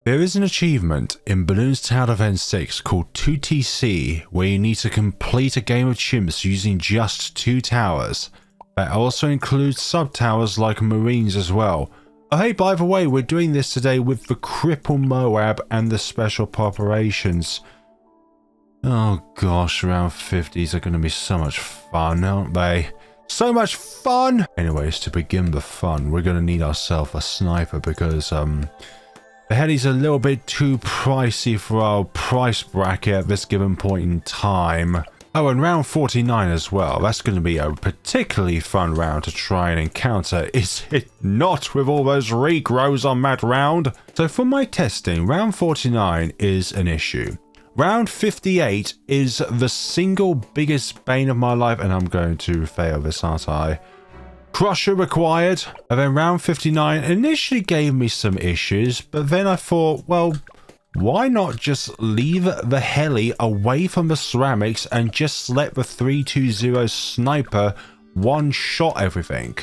There is an achievement in Balloons Tower Defense 6 called 2TC where you need to complete a game of chimps using just 2 towers. That also includes sub-towers like Marines as well. Oh hey, by the way, we're doing this today with the Cripple MOAB and the Special Poperations. Oh gosh, round 50s are going to be so much fun, aren't they? So much fun! Anyways, to begin the fun, we're going to need ourselves a sniper because, the heli's a little bit too pricey for our price bracket at this given point in time. Oh, and round 49 as well. That's going to be a particularly fun round to try and encounter, is it not, with all those regrows on that round? So for my testing, round 49 is an issue. Round 58 is the single biggest bane of my life, and I'm going to fail this, aren't I? Crusher required, and then round 59 initially gave me some issues, but then I thought, well, why not just leave the heli away from the ceramics and just let the 320 sniper one-shot everything?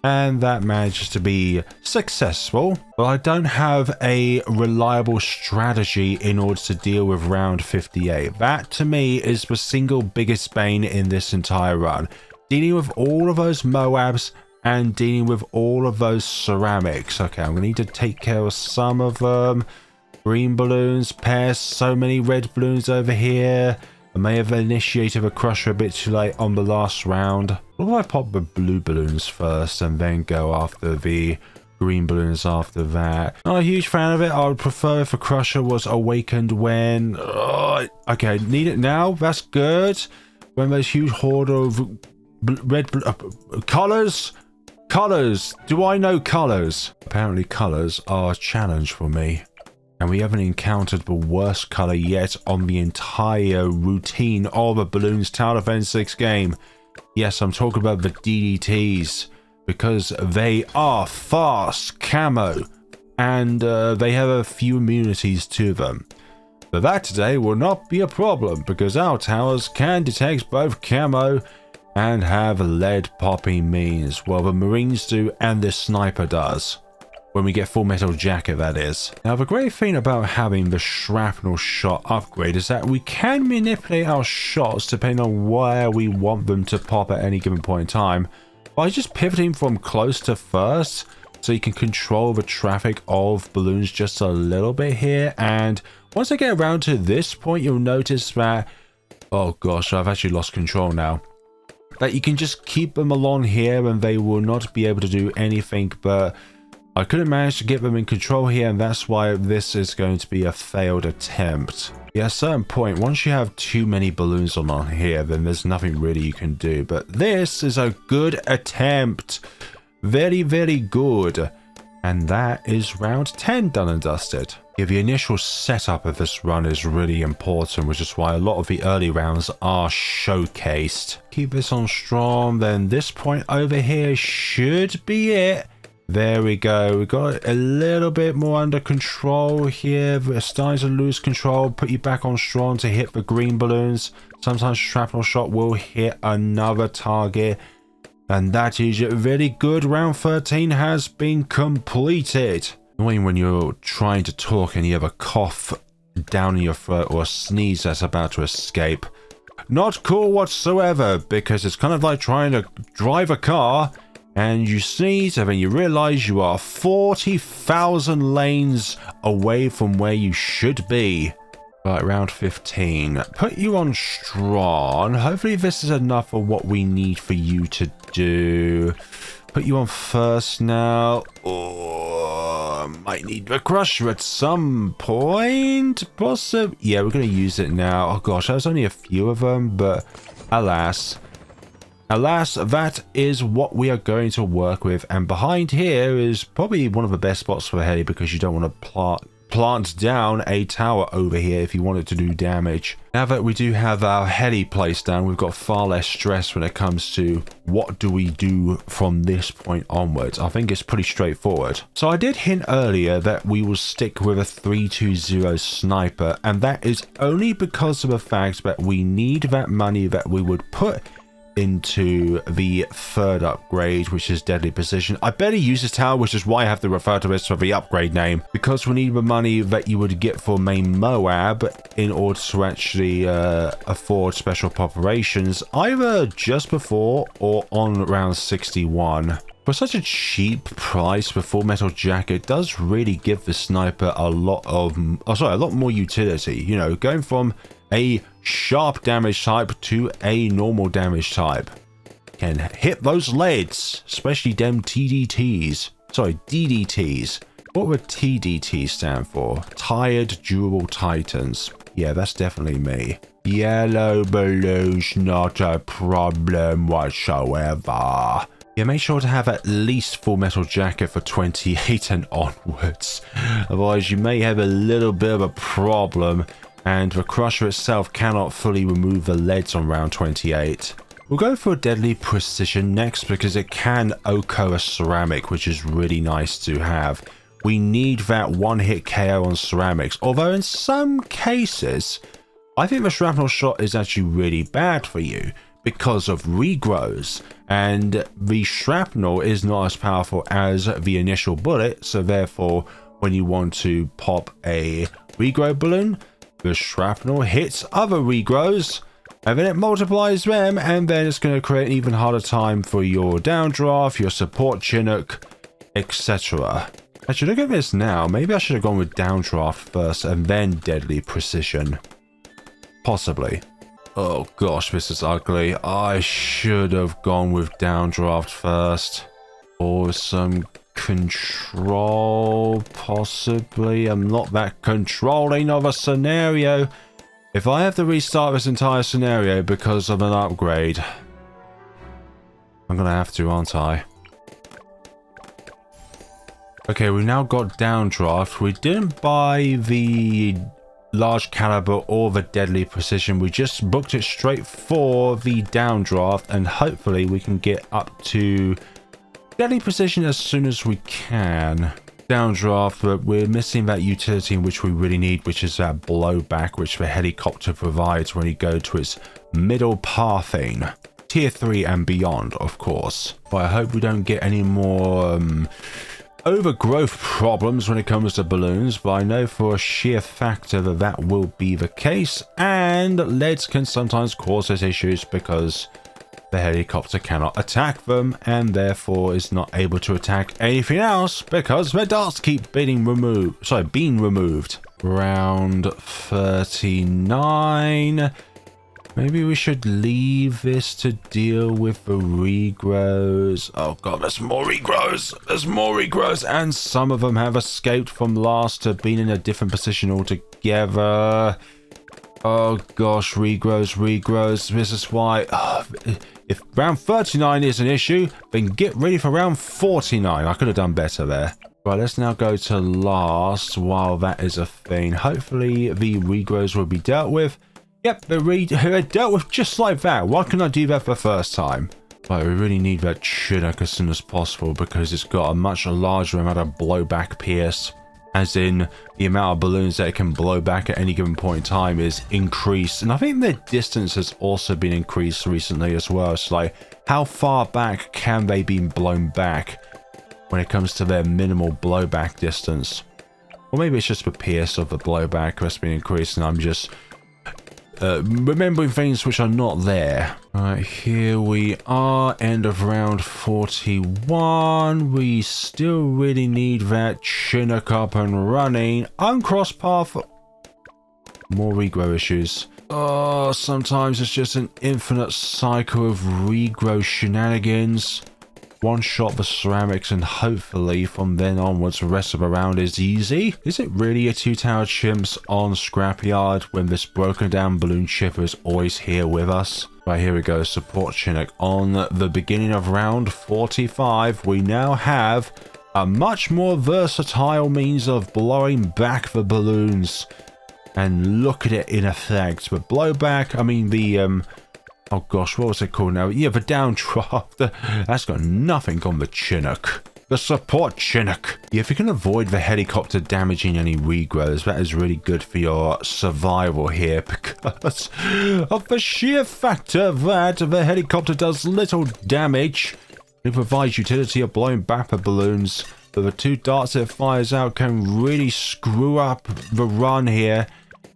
And that managed to be successful, but I don't have a reliable strategy in order to deal with round 58. That to me is the single biggest bane in this entire run. Dealing with all of those MOABs and dealing with all of those ceramics. Okay, I'm going to need to take care of some of them. Green balloons, pairs, so many red balloons over here. I may have initiated a crusher a bit too late on the last round. What if I pop the blue balloons first and then go after the green balloons after that? Not a huge fan of it. I would prefer if a crusher was awakened when... okay, need it now. That's good. When there's huge horde of... colors? Colors! Do I know colors? Apparently colors are a challenge for me. And we haven't encountered the worst color yet on the entire routine of a Balloons Tower Defense 6 game. Yes, I'm talking about the DDTs. Because they are fast camo. And they have a few immunities to them. But that today will not be a problem because our towers can detect both camo and have lead popping means. Well, the Marines do and the sniper does. When we get full metal jacket, that is. Now, the great thing about having the shrapnel shot upgrade is that we can manipulate our shots depending on where we want them to pop at any given point in time by just pivoting from close to first, so you can control the traffic of balloons just a little bit here. And once I get around to this point, you'll notice that, oh gosh, I've actually lost control now, that you can just keep them along here and they will not be able to do anything. But I couldn't manage to get them in control here, and that's why this is going to be a failed attempt. Yeah, at a certain point, once you have too many balloons on here, then there's nothing really you can do. But this is a good attempt. Very, very good. And that is round 10 done and dusted. Yeah, the initial setup of this run is really important, which is why a lot of the early rounds are showcased. Keep this on strong, then this point over here should be it. There we go. We got it a little bit more under control here. We're starting to lose control. Put you back on strong to hit the green balloons. Sometimes shrapnel shot will hit another target. And that is very good. Round 13 has been completed. Annoying when you're trying to talk and you have a cough down in your throat or a sneeze that's about to escape. Not cool whatsoever, because it's kind of like trying to drive a car and you sneeze and then you realize you are 40,000 lanes away from where you should be. Right, round 15. Put you on strong. Hopefully this is enough for what we need for you to do. Put you on first now. Oh, might need the crusher at some point. Possibly. Yeah, we're going to use it now. Oh gosh, there's only a few of them, but alas. Alas, that is what we are going to work with. And behind here is probably one of the best spots for the heli because you don't want to plant down a tower over here if you want it to do damage. Now that we do have our heli placed down, we've got far less stress when it comes to what do we do from this point onwards. I think it's pretty straightforward. So I did hint earlier that we will stick with a 320 sniper, and that is only because of the fact that we need that money that we would put into the third upgrade, which is Deadly Precision. I barely use this tower, which is why I have to refer to this for the upgrade name, because we need the money that you would get for main MOAB in order to actually afford special Poperations, either just before or on round 61. For such a cheap price, the Full Metal Jacket does really give the sniper a lot more utility. You know, going from a sharp damage type to a normal damage type. Can hit those leads, especially them TDTs. Sorry, DDTs. What would TDT stand for? Tired Durable Titans. Yeah, that's definitely me. Yellow balloons, not a problem whatsoever. Yeah, make sure to have at least Full Metal Jacket for 28 and onwards. Otherwise, you may have a little bit of a problem, and the Crusher itself cannot fully remove the leads on round 28. We'll go for a Deadly Precision next because it can OHKO a ceramic, which is really nice to have. We need that one-hit KO on ceramics, although in some cases, I think the shrapnel shot is actually really bad for you because of regrows, and the shrapnel is not as powerful as the initial bullet, so therefore when you want to pop a regrow balloon, the shrapnel hits other regrows and then it multiplies them, and then it's going to create an even harder time for your downdraft, your support Chinook, etc. Actually, look at this now. Maybe I should have gone with downdraft first and then Deadly Precision. Possibly. Oh gosh, this is ugly. I should have gone with downdraft first. Or some control, possibly. I'm not that controlling of a scenario. If I have to restart this entire scenario because of an upgrade, I'm gonna have to, aren't I? Okay, we've now got downdraft. We didn't buy the large caliber or the Deadly Precision. We just booked it straight for the downdraft, and hopefully we can get up to Deadly Precision as soon as we can. Downdraft, but we're missing that utility in which we really need, which is that blowback which the helicopter provides when you go to its middle pathing. Tier 3 and beyond, of course. But I hope we don't get any more overgrowth problems when it comes to balloons, but I know for a sheer factor that that will be the case, and leads can sometimes cause us issues because the helicopter cannot attack them, and therefore is not able to attack anything else because their darts keep being removed. Round 39. Maybe we should leave this to deal with the regrows. Oh god, there's more regrows. There's more regrows, and some of them have escaped from last to being in a different position altogether. Oh gosh, regrows. This is why... if round 39 is an issue, then get ready for round 49. I could have done better there. Right, let's now go to last while that is a thing. Hopefully the regrows will be dealt with. Yep, they're dealt with just like that. Why couldn't I do that for the first time? Right, we really need that Chinook as soon as possible because it's got a much larger amount of blowback pierce. As in, the amount of balloons that it can blow back at any given point in time is increased. And I think the distance has also been increased recently as well. It's like, how far back can they be blown back when it comes to their minimal blowback distance? Or maybe it's just the pierce of the blowback that's been increased and I'm just remembering things which are not there. Right, here we are, end of round 41. We still really need that Chinook up and running. Uncrossed path. More regrow issues. Oh, sometimes it's just an infinite cycle of regrow shenanigans. One shot the ceramics and hopefully from then onwards the rest of the round is easy. Is it really a 2-tower chimps on scrapyard when this broken down balloon chipper is always here with us? Right, here we go, support Chinook. On the beginning of round 45, we now have a much more versatile means of blowing back the balloons. And look at it in effect. But blowback, I mean the oh gosh, what was it called now? Yeah, the downdraft. That's got nothing on the Chinook. the support Chinook. Yeah, if you can avoid the helicopter damaging any regrows, that is really good for your survival here, because of the sheer factor that the helicopter does little damage. It provides utility of blowing back the balloons, but the 2 darts it fires out can really screw up the run here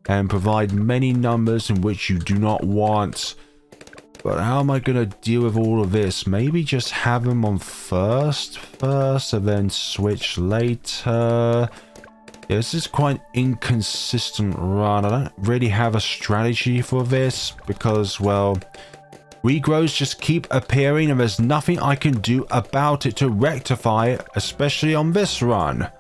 and provide many numbers in which you do not want. But how am I going to deal with all of this? Maybe just have them on first, and then switch later. Yeah, this is quite an inconsistent run. I don't really have a strategy for this because, well, regrows just keep appearing and there's nothing I can do about it to rectify it, especially on this run.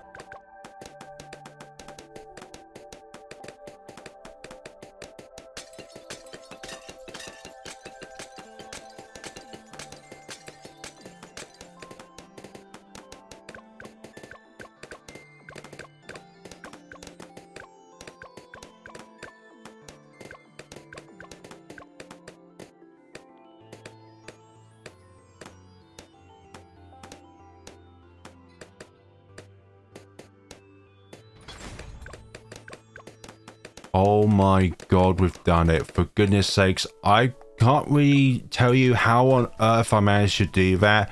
Oh my god, we've done it. For goodness sakes, I can't really tell you how on earth I managed to do that.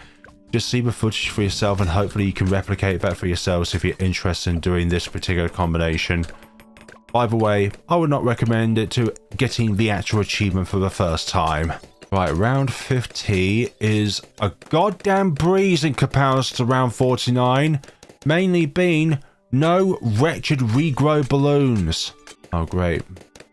Just see the footage for yourself and hopefully you can replicate that for yourselves if you're interested in doing this particular combination. By the way, I would not recommend it to getting the actual achievement for the first time. Right, round 50 is a goddamn breeze in comparison to round 49, mainly being no wretched regrow balloons. Oh great.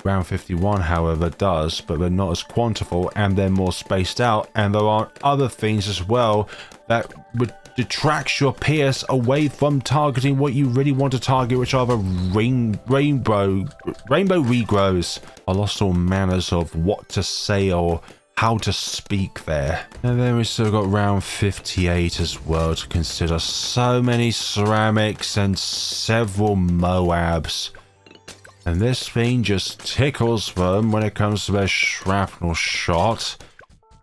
Round 51, however, does, but they're not as quantifiable and they're more spaced out, and there are other things as well that would detract your PS away from targeting what you really want to target, which are the rainbow regrows. I lost all manners of what to say or how to speak there. And then we still got round 58 as well to consider. So many ceramics and several MOABs. And this thing just tickles them when it comes to their shrapnel shot.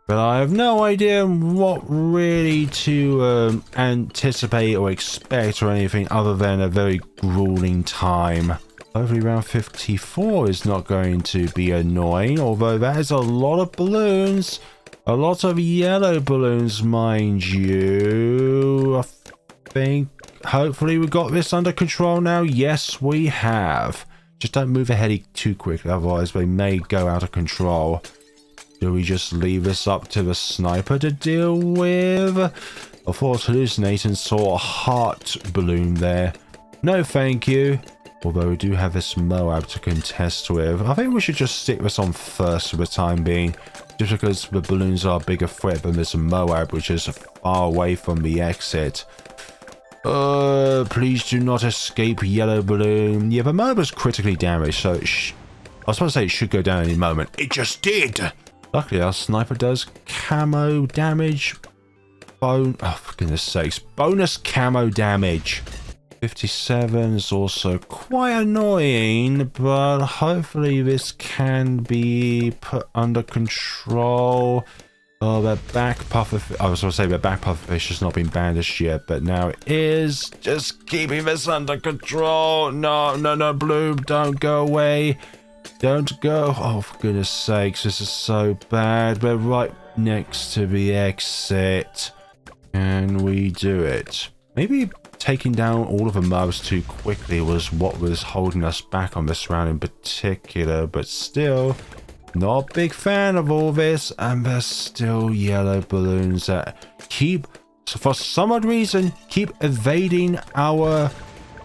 But I have no idea what really to anticipate or expect or anything other than a very grueling time. Hopefully round 54 is not going to be annoying, although that is a lot of balloons. A lot of yellow balloons, mind you. I think hopefully we got this under control now. Yes, we have. Just don't move the heli too quickly, otherwise they may go out of control. Do we just leave this up to the sniper to deal with? I thought hallucinating saw a heart balloon there. No thank you. Although we do have this MOAB to contest with. I think we should just stick this on first for the time being. Just because the balloons are a bigger threat than this MOAB, which is far away from the exit. Please do not escape, yellow balloon. Yeah, the MOAB is critically damaged, so I was supposed to say it should go down any moment. It just did! Luckily, our sniper does camo damage. Oh, for goodness sakes. Bonus camo damage. 57 is also quite annoying, but hopefully this can be put under control. Oh, their back puffer... I was going to say their back pufferfish has not been bandaged yet, but now it is. Just keeping this under control. No, no, no, Bloom, don't go away. Don't go. Oh, for goodness sakes, this is so bad. We're right next to the exit. Can we do it? Maybe taking down all of the MOABs too quickly was what was holding us back on this round in particular, but still... Not a big fan of all this, and there's still yellow balloons that keep, for some odd reason, keep evading our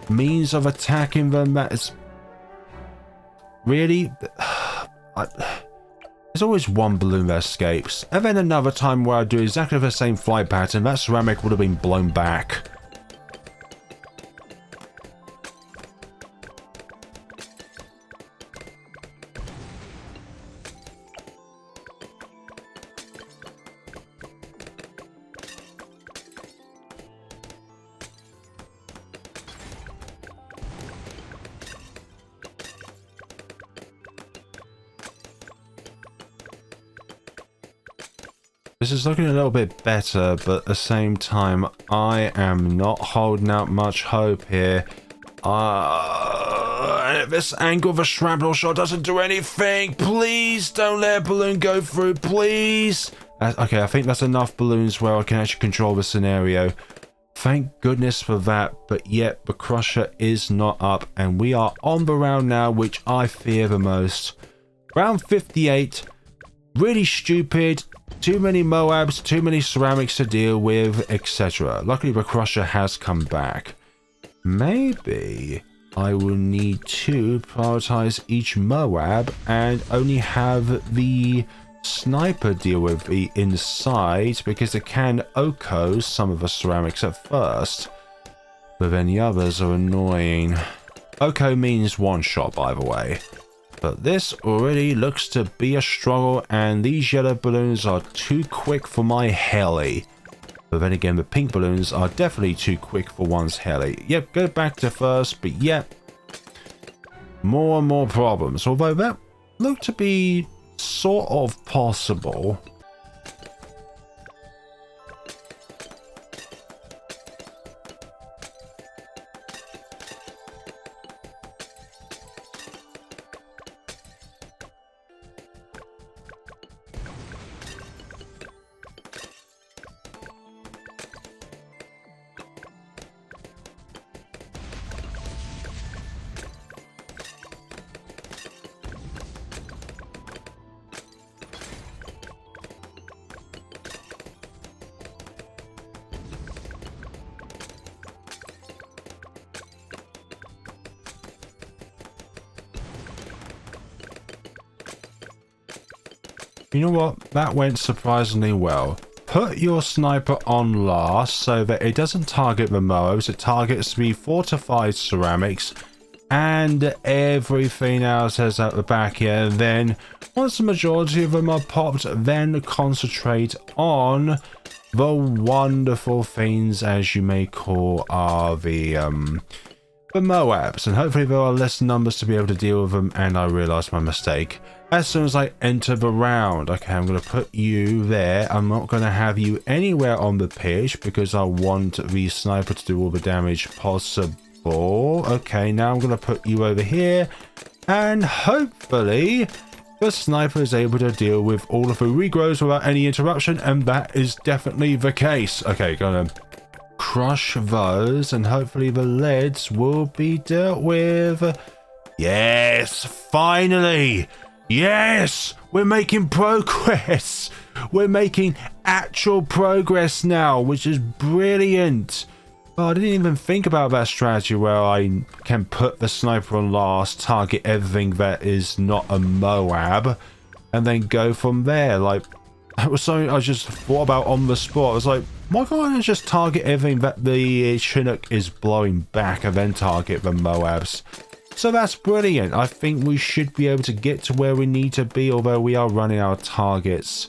means of attacking them. That is really... There's always one balloon that escapes, and then another time where I do exactly the same flight pattern, that ceramic would have been blown back. This is looking a little bit better, but at the same time, I am not holding out much hope here. This angle of a shrapnel shot doesn't do anything. Please don't let a balloon go through, please. Okay, I think that's enough balloons where I can actually control the scenario. Thank goodness for that, but yet the crusher is not up, and we are on the round now, which I fear the most. Round 58, really stupid, too many MOABs, too many ceramics to deal with, etc. Luckily the crusher has come back. Maybe I will need to prioritize each MOAB and only have the sniper deal with the inside, because it can OCO some of the ceramics at first, but then the others are annoying. OCO means one shot, by the way, but this already looks to be a struggle, and these yellow balloons are too quick for my heli. But then again, the pink balloons are definitely too quick for one's heli. Yep, go back to first, but yep, more and more problems, although that looked to be sort of possible. You know what? That went surprisingly well. Put your sniper on last so that it doesn't target the MOABs. It targets the fortified ceramics and everything else is at the back here. Then once the majority of them are popped, then concentrate on the wonderful things, as you may call, are the MOABs, and hopefully there are less numbers to be able to deal with them. And I realized my mistake as soon as I enter the round. Okay, I'm going to put you there. I'm not going to have you anywhere on the pitch because I want the sniper to do all the damage possible. Okay, now I'm going to put you over here, and hopefully the sniper is able to deal with all of the regrows without any interruption, and that is definitely the case. Okay, gonna crush those, and hopefully the leads will be dealt with. Yes, finally. Yes, we're making progress. We're making actual progress now, which is brilliant. Oh, I didn't even think about that strategy where I can put the sniper on last, target everything that is not a MOAB, and then go from there. Like, that was something I just thought about on the spot. I was like, why can't I just target everything that the Chinook is blowing back and then target the MOABs? So that's brilliant. I think we should be able to get to where we need to be, although we are running our targets.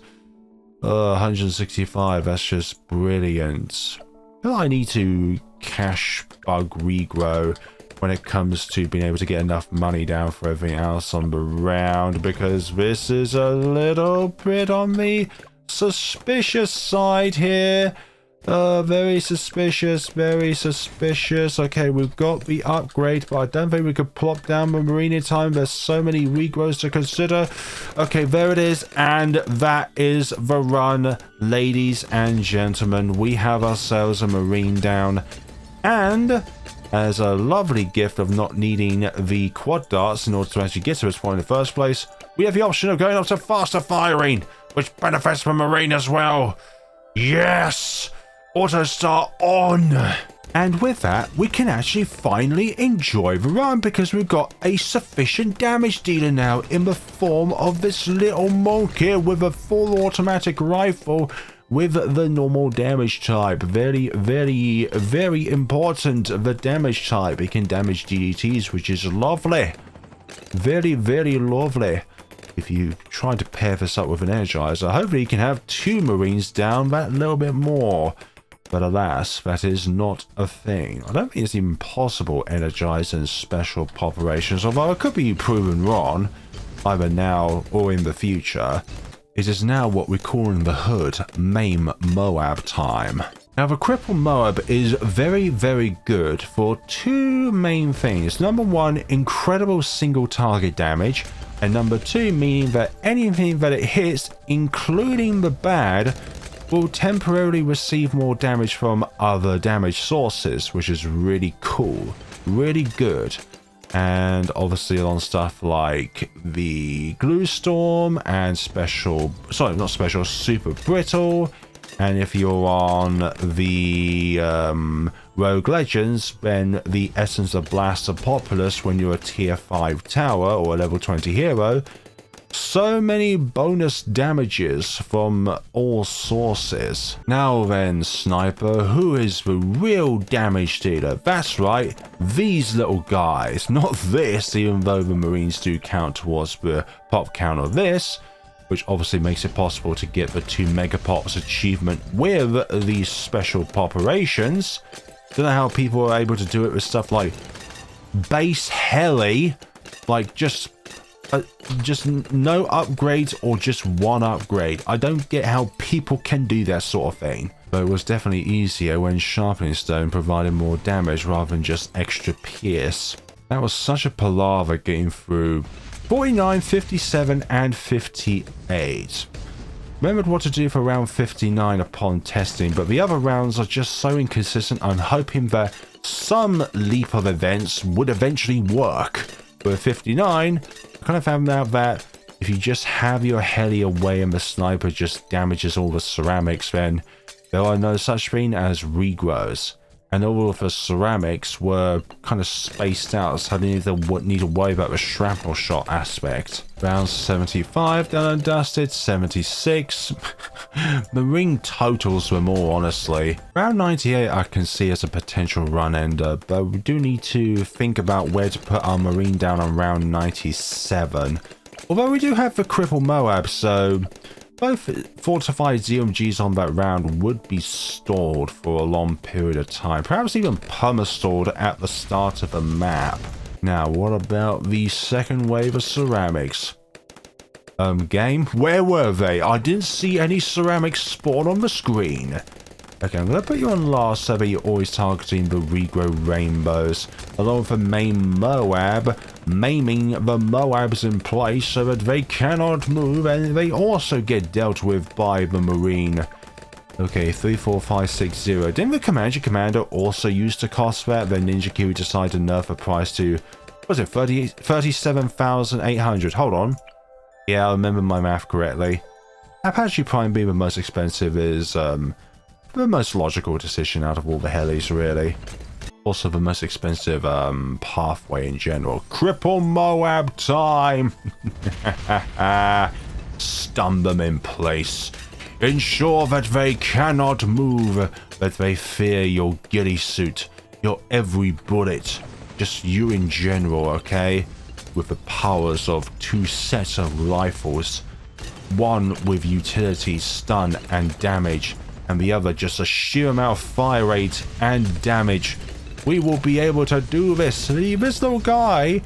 165, that's just brilliant. I need to cash bug regrow when it comes to being able to get enough money down for everything else on the round, because this is a little bit on the suspicious side here. Very suspicious, very suspicious. Okay, we've got the upgrade, but I don't think we could plop down the marine in time. There's so many regrows to consider. Okay, there it is, and that is the run, ladies and gentlemen. We have ourselves a marine down, and as a lovely gift of not needing the quad darts in order to actually get to this point in the first place, we have the option of going up to faster firing, which benefits the marine as well. Yes! Auto start on! And with that, we can actually finally enjoy the run, because we've got a sufficient damage dealer now in the form of this little monkey with a full automatic rifle with the normal damage type. Very, very, very important, the damage type. It can damage DDTs, which is lovely. Very, very lovely. If you try to pair this up with an energizer, hopefully you can have 2 marines down that little bit more. But alas, that is not a thing. I don't think it's even possible energizing special poperations, although it could be proven wrong, either now or in the future. it is now what we call in the hood MAME MOAB time. Now the Cripple MOAB is very, very good for two main things. Number one, incredible single target damage, and number two, meaning that anything that it hits, including the bad, will temporarily receive more damage from other damage sources, which is really cool, really good. And obviously on stuff like the Glue Storm and Super Brittle. And if you're on the Rogue Legends, then the Essence of Blaster Populace when you're a tier 5 tower or a level 20 hero. So many bonus damages from all sources. Now then, Sniper, who is the real damage dealer? That's right, these little guys. Not this, even though the Marines do count towards the pop count of this, which obviously makes it possible to get the 2 Megapops achievement with these special Poperations. Don't know how people are able to do it with stuff like base heli, like just no upgrades or just one upgrade. I don't get how people can do that sort of thing. But it was definitely easier when Sharpening Stone provided more damage rather than just extra pierce. That was such a palaver getting through 49, 57 and 58. Remembered what to do for round 59 upon testing, but the other rounds are just so inconsistent. I'm hoping that some leap of events would eventually work. With 59, I kind of found out that if you just have your heli away and the sniper just damages all the ceramics, then there are no such thing as regrows. And all of the ceramics were kind of spaced out, so I didn't need to worry about the shrapnel shot aspect. Round 75, done and dusted. 76. Marine totals were more, honestly. Round 98 I can see as a potential run ender, but we do need to think about where to put our Marine down on round 97. Although we do have the Cripple MOAB, so both fortified ZMGs on that round would be stalled for a long period of time, perhaps even perma-stalled at the start of the map. Now, what about the second wave of ceramics? Game, where were they? I didn't see any ceramics spawn on the screen. Okay, I'm going to put you on last so that you're always targeting the regrow rainbows, along with the MAME MOAB, maiming the MOABs in place so that they cannot move, and they also get dealt with by the Marine. Okay, 34560. Didn't the Commander also use to cost that? Then Ninja Kiwi decided to nerf the price to, what was it, 37,800? Hold on. Yeah, I remember my math correctly. Apache Prime being the most expensive is, the most logical decision out of all the helis, really. Also the most expensive pathway in general. Cripple MOAB time! Stun them in place. Ensure that they cannot move, that they fear your ghillie suit, your every bullet. Just you in general, okay? With the powers of 2 sets of rifles. One with utility, stun, and damage, and the other just a sheer amount of fire rate and damage. We will be able to do this. Leave this little guy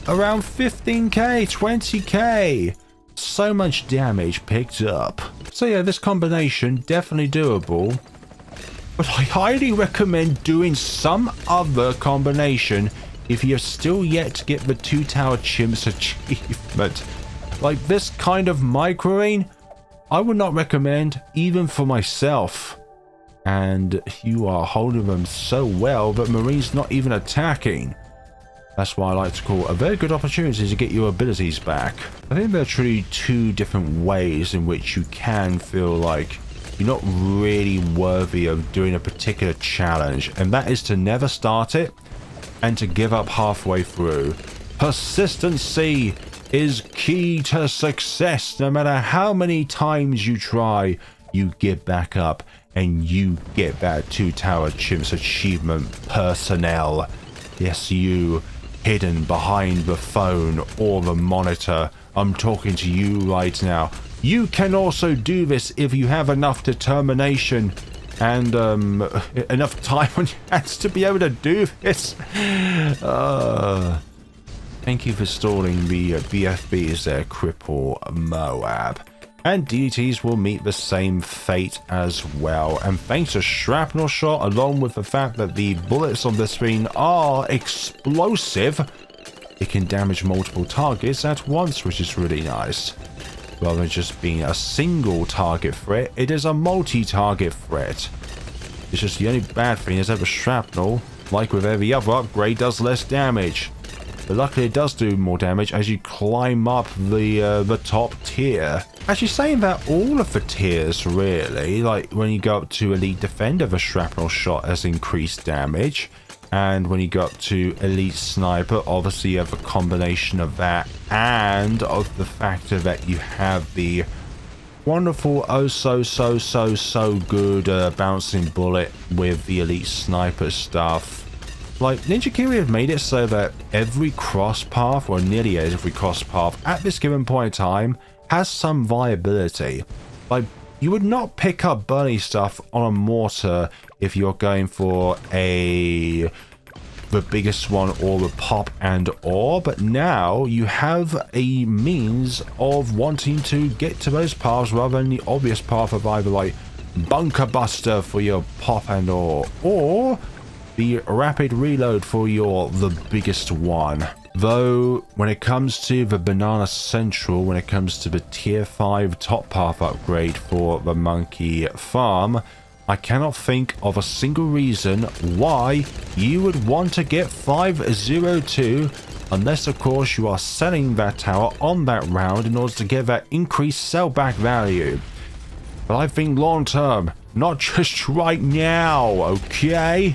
around 15k, 20k. So much damage picked up. So yeah, this combination definitely doable. But I highly recommend doing some other combination if you're still yet to get the 2 tower chimps achievement. Like this kind of microing, I would not recommend even for myself. And you are holding them so well that Marine's not even attacking. That's why I like to call a very good opportunity to get your abilities back. I think there are truly 2 different ways in which you can feel like you're not really worthy of doing a particular challenge, and that is to never start it and to give up halfway through. Persistency is key to success. No matter how many times you try, you get back up and you get that 2 tower chimps achievement personnel. Yes, you, hidden behind the phone or the monitor. I'm talking to you right now. You can also do this if you have enough determination and enough time on your hands to be able to do this. Thank you for stalling the BFBs there, Cripple MOAB. and DDTs will meet the same fate as well. And thanks to shrapnel shot, along with the fact that the bullets on this thing are explosive, it can damage multiple targets at once, which is really nice. Rather than just being a single target threat, it is a multi-target threat. It's just the only bad thing is that the shrapnel, like with every other upgrade, does less damage. But luckily it does do more damage as you climb up the top tier. Actually, saying that, all of the tiers really, like when you go up to Elite Defender, the shrapnel shot has increased damage. And when you go up to Elite Sniper, obviously you have a combination of that and of the factor that you have the wonderful, oh so good bouncing bullet with the Elite Sniper stuff. Like, Ninja Kiwi have made it so that every cross path, or nearly every cross path, at this given point in time, has some viability. Like, you would not pick up bunny stuff on a mortar if you're going for the biggest one or the pop and ore, but now you have a means of wanting to get to those paths rather than the obvious path of either like bunker buster for your pop and ore or the rapid reload for the biggest one. Though, when it comes to the Banana Central, when it comes to the Tier 5 top path upgrade for the Monkey Farm, I cannot think of a single reason why you would want to get 502, unless of course you are selling that tower on that round in order to get that increased sellback value. But I think long term, not just right now, okay?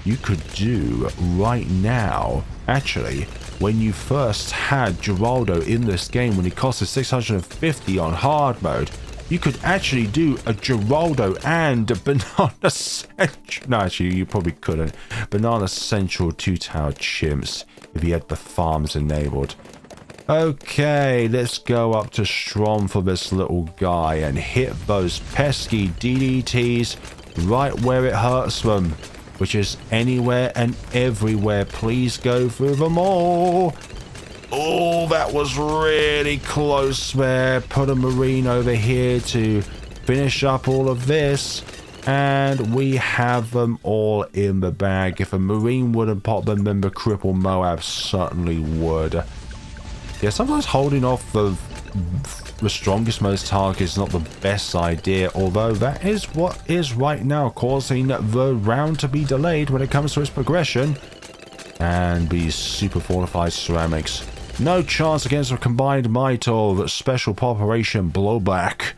You could do right now. Actually, when you first had Geraldo in this game, when it costed 650 on hard mode, you could actually do a Geraldo and Banana Central. No, actually, you probably couldn't. Banana Central 2-tower chimps if you had the farms enabled. Okay, let's go up to Strom for this little guy and hit those pesky DDTs right where it hurts them, which is anywhere and everywhere. Please go through them all. Oh, that was really close there. Put a Marine over here to finish up all of this. And we have them all in the bag. If a Marine wouldn't pop them, then the Cripple MOAB certainly would. Yeah, sometimes holding off the strongest most targets is not the best idea, although that is what is right now causing the round to be delayed when it comes to its progression. And these super fortified ceramics, no chance against the combined might of Special Population Blowback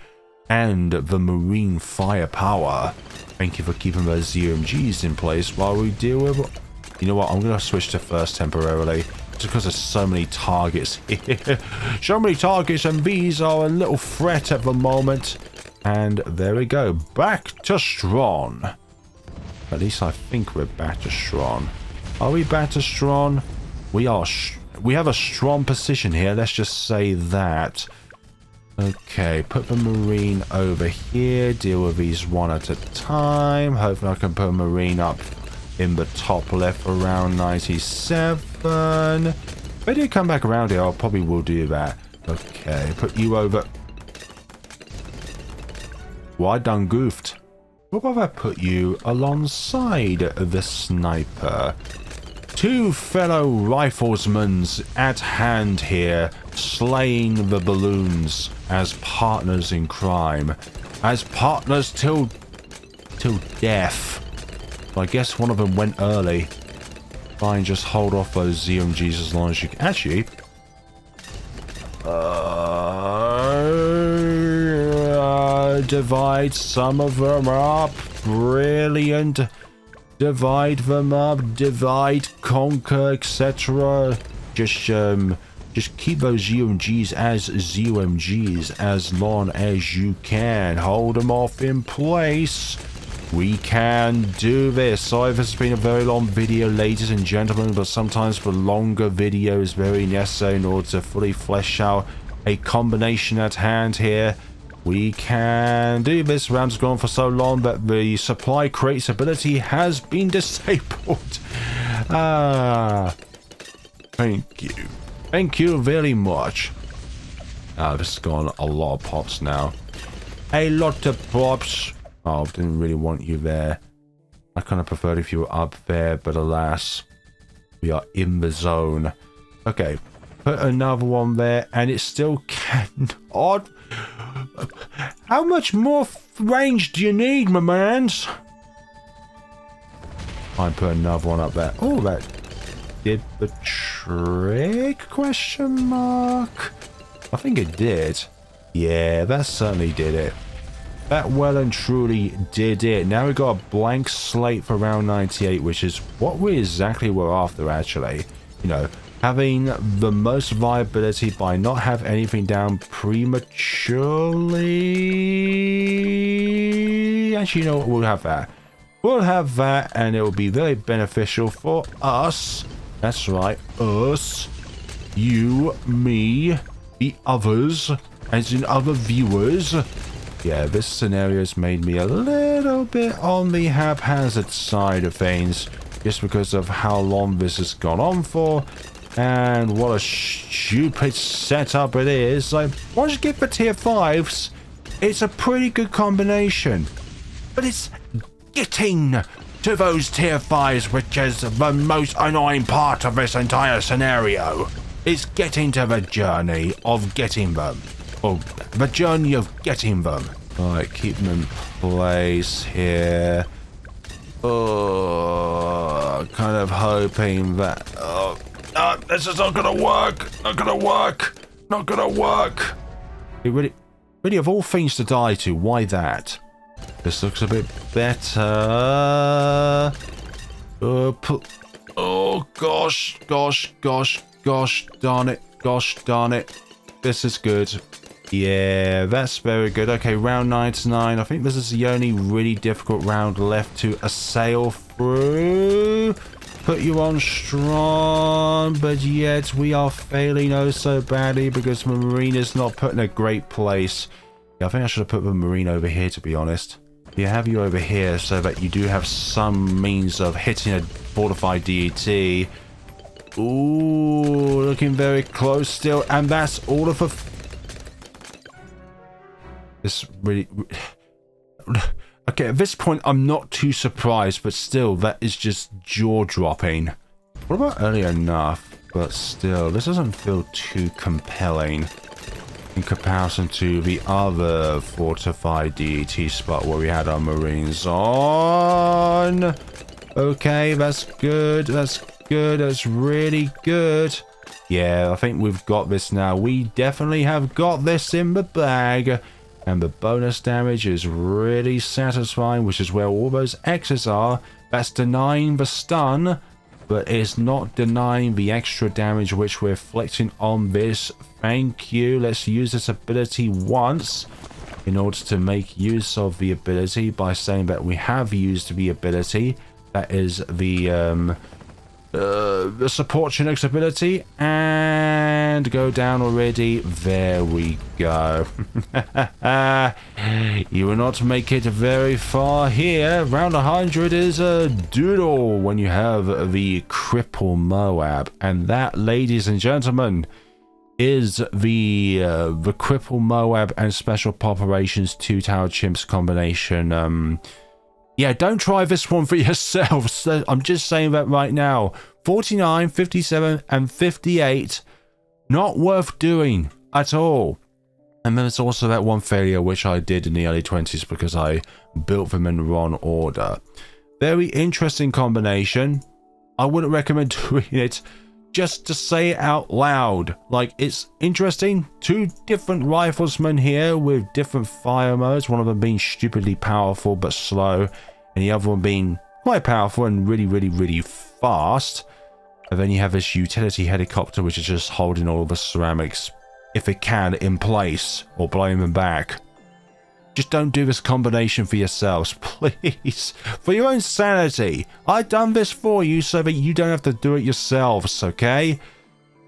and the Marine Firepower. Thank you for keeping those ZMGs in place while we deal with... You know what, I'm going to switch to first temporarily, just because there's so many targets here. So many targets, and these are a little threat at the moment. And there we go, back to Stron. At least I think we're back to Stron. Are we back to Stron? We are. We have a strong position here, let's just say that. Okay, put the Marine over here, deal with these one at a time. Hopefully I can put a Marine up in the top left around 97. If I do come back around here, I probably will do that. Okay, put you over. Well, I done goofed. What if I put you alongside the sniper? Two fellow riflesmen at hand here, slaying the balloons as partners in crime. As partners till death. Well, I guess one of them went early. Try and just hold off those ZMGs as long as you can. Actually, divide some of them up. Brilliant. Divide them up. Divide, conquer, etc. Just keep those ZMGs as ZMGs as long as you can. Hold them off in place. We can do this. Sorry if this has been a very long video, ladies and gentlemen, but sometimes the longer video is very necessary in order to fully flesh out a combination at hand here. We can do this. Round's gone for so long that the supply crates ability has been disabled. Thank you. Thank you very much. This has gone a lot of pops now. A lot of pops. Oh, didn't really want you there. I kind of preferred if you were up there, but alas, we are in the zone. Okay, put another one there, and it still cannot. How much more range do you need, my mans? I put another one up there. Oh, that did the trick? Question mark. I think it did. Yeah, that certainly did it. That well and truly did it. Now we've got a blank slate for round 98, which is what we exactly were after, actually. You know, having the most viability by not have anything down prematurely. Actually, you know what? We'll have that. We'll have that, and it will be very beneficial for us. That's right, us. You, me, the others, as in other viewers. Yeah, this scenario has made me a little bit on the haphazard side of things, just because of how long this has gone on for, and what a stupid setup it is. Like, once you get the tier 5s, it's a pretty good combination, but it's getting to those tier 5s which is the most annoying part of this entire scenario. It's getting to the journey of getting them. Oh, the journey of getting them. Alright, keep them in place here. Oh, kind of hoping that... Oh, this is not gonna work. Not gonna work. Not gonna work. It really, of all things to die to, why that? This looks a bit better. Oh, gosh, darn it. Gosh, darn it. This is good. Yeah, that's very good. Okay, round 99. I think this is the only really difficult round left to assail through. Put you on strong, but yet we are failing oh so badly because the Marine is not put in a great place. Yeah, I think I should have put the Marine over here, to be honest. You have you over here so that you do have some means of hitting a fortified DET. Ooh, looking very close still, and that's all of the... This really... Okay, at this point, I'm not too surprised, but still, that is just jaw-dropping. What about early enough? But still, this doesn't feel too compelling in comparison to the other fortified DET spot where we had our Marines on. Okay, that's good. That's good. That's really good. Yeah, I think we've got this now. We definitely have got this in the bag. And the bonus damage is really satisfying, which is where all those X's are. That's denying the stun, but it's not denying the extra damage which we're inflicting on this. Thank you. Let's use this ability once in order to make use of the ability by saying that we have used the ability. That is the support Chinook's ability, and go down already. There we go. You will not make it very far here. Round 100 is a doodle when you have the Cripple MOAB, and that, ladies and gentlemen, is the Cripple MOAB and Special Poperations 2-Tower Chimps combination. Yeah, don't try this one for yourselves. I'm just saying that right now. 49, 57, and 58, not worth doing at all. And then there's also that one failure which I did in the early 20s because I built them in the wrong order. Very interesting combination. I wouldn't recommend doing it just to say it out loud. Like, it's interesting. Two different riflesmen here with different fire modes. One of them being stupidly powerful but slow, and the other one being quite powerful and really, really, really fast. And then you have this utility helicopter which is just holding all the ceramics, if it can, in place or blowing them back. Just don't do this combination for yourselves, please. For your own sanity. I've done this for you so that you don't have to do it yourselves, okay?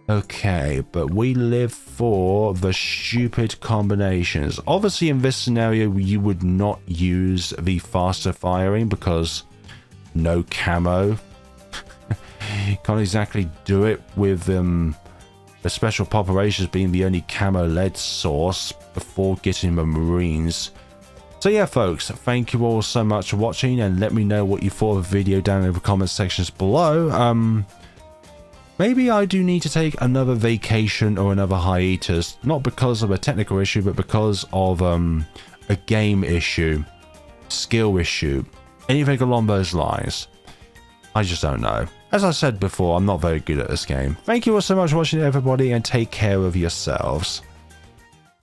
Okay, but we live for the stupid combinations. Obviously, in this scenario, you would not use the faster firing because no camo. Can't exactly do it with The special Poperations being the only camo lead source before getting the Marines. So yeah folks, thank you all so much for watching, and let me know what you thought of the video down in the comment sections below. Maybe I do need to take another vacation or another hiatus, not because of a technical issue, but because of a game issue, skill issue, anything along those lines. I just don't know. As I said before, I'm not very good at this game. Thank you all so much for watching everybody, and take care of yourselves.